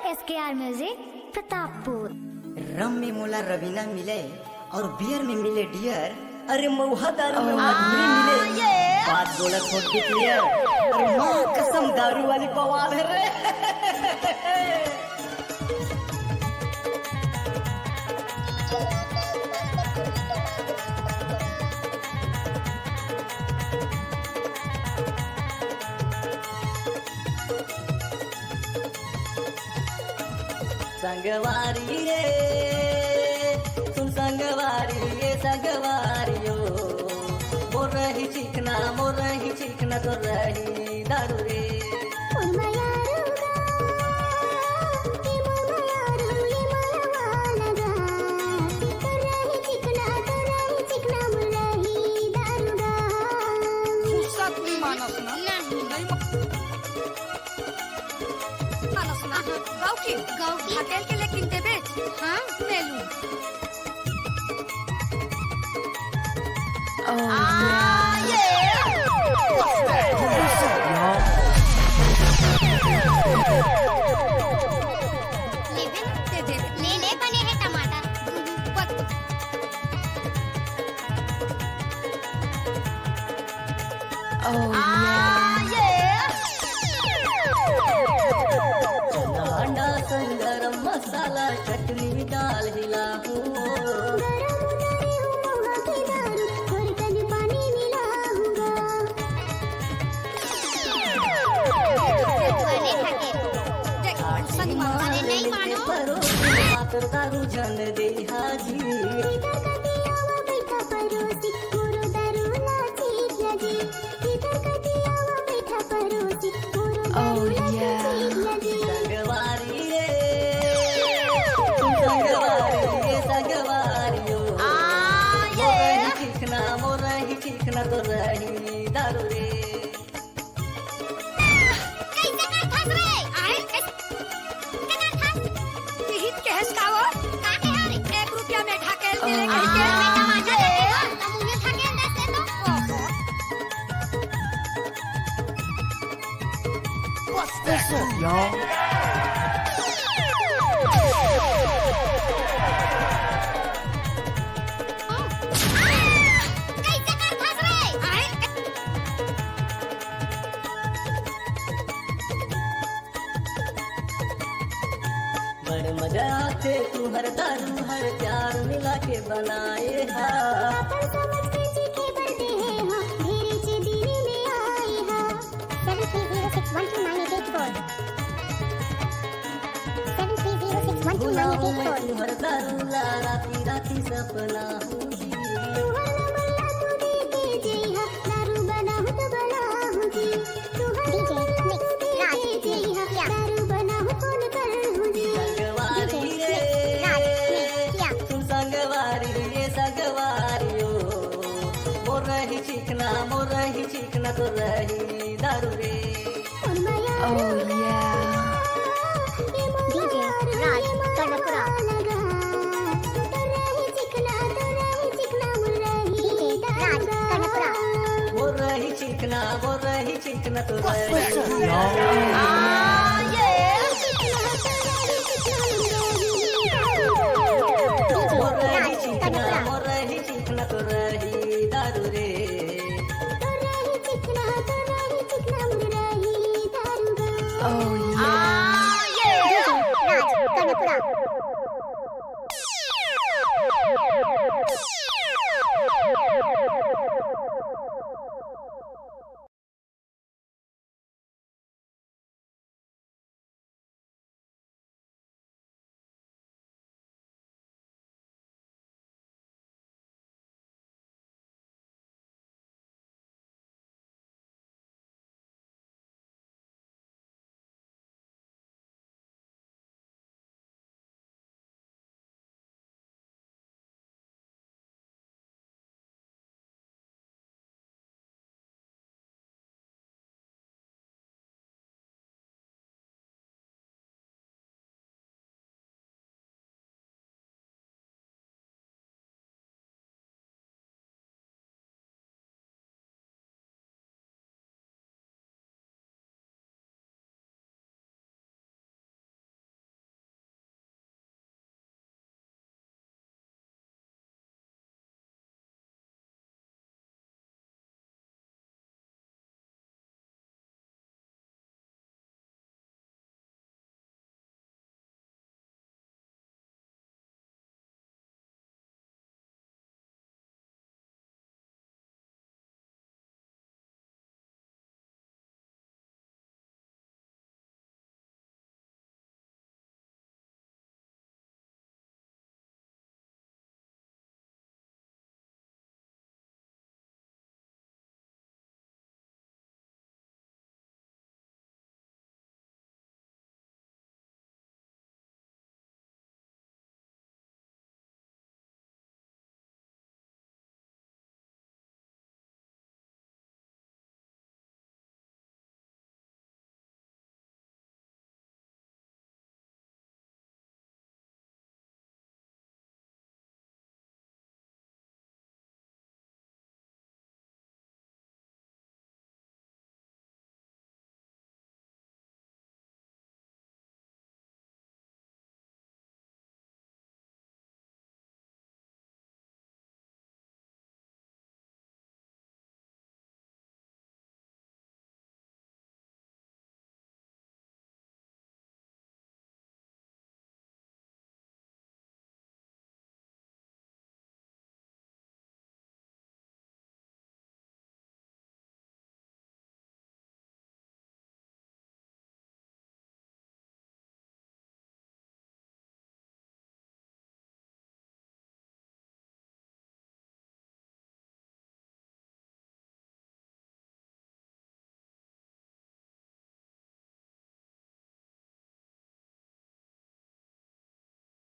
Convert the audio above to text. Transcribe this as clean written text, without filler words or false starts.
SKR music Pratappur. रम में मोला रवीना मिले और बियर में मिले डियर। अरे मऊहा दारू में मधुरी मिले, बात बोला छोड़ के क्लियर। अरे माँ कसम दारू वाली बवाल है रे। संगवारी रे सुन संगवारी रे संगवारियो, मोर रही चिकना तो रही दारू रे। गाँव हटेल के लेकिन देबे। हाँ ले लूं। ले ले बने हैं टमाटर। गरम मसाला चटनी डाल हिलाहू, नहीं मानो दारू जन दे हाजी। चिकना तो रही दारू रे। कैसे कर फंस रे? आए कैसे कर फंस? यही कहस कावो? का के यार 1 रुपया में ढाकेल मिले करके टमाटर देगा, तब मुझे ढाकेल देते तो। What's this up, y'all? बड़े मजा आते तू हर दारू हर प्यार मिला के बनाए हा। तू हर दारू ला राती राती सपना हूँ। मोर रही चिकना तो रही दारू रे। मोर रही चिकना तो रही चिकना तो रही दारू रे। Oh yeah.